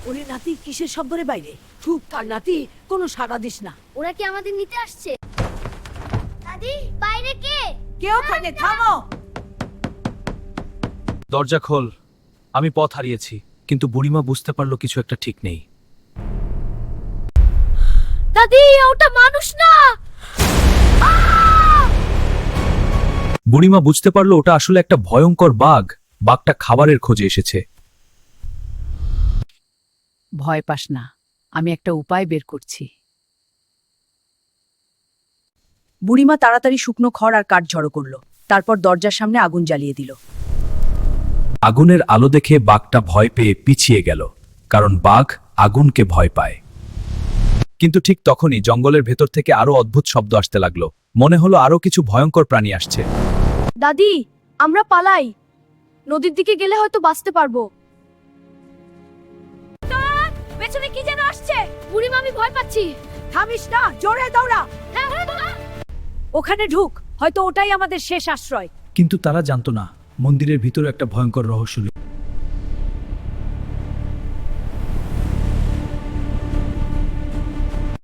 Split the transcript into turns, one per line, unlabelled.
ওরে নাতি কিসের শব্দ রে বাইরে? চুপ থাক নাতি, কোনো সাড়া দিস না।
ওরা কি আমাদের নিতে আসছে? দাদি, বাইরে কে?
কে ওখানে? থামো।
দরজা খোল। আমি পথ হারিয়েছি, কিন্তু বুড়িমা বুঝতে পারলো কিছু একটা ঠিক নেই।
দাদি, ওটা মানুষ না।
বুড়িমা বুঝতে পারলো ওটা আসলে একটা ভয়ঙ্কর বাঘ। বাঘটা খাবারের খোঁজে এসেছে।
ভয় পাস না, আমি একটা উপায় বের করছি। বুড়িমা তাড়াতাড়ি শুকনো খড় আর কাঠ জড়ো করলো, তারপর দরজার সামনে আগুন জ্বালিয়ে দিল।
আগুনের আলো দেখে বাঘটা ভয় পেয়ে পিছিয়ে গেল, কারণ বাঘ আগুনকে ভয় পায়। কিন্তু ঠিক তখনই জঙ্গলের ভেতর থেকে আরো অদ্ভুত শব্দ আসতে লাগলো। মনে হলো আরো কিছু ভয়ঙ্কর প্রাণী আসছে।
দাদি, আমরা পালাই। নদীর দিকে গেলে হয়তো বাঁচতে পারবো। পেছনে কি যেন আসছে। বুড়িমা, আমি ভয় পাচ্ছি।
থামিস না, জোরে দৌড়া।
হ্যাঁ।
ওখানে ঢুক, হয়তো ওটাই আমাদের শেষ আশ্রয়।
কিন্তু তারা জানতো না মন্দিরের ভিতরে একটা ভয়ঙ্কর রহস্য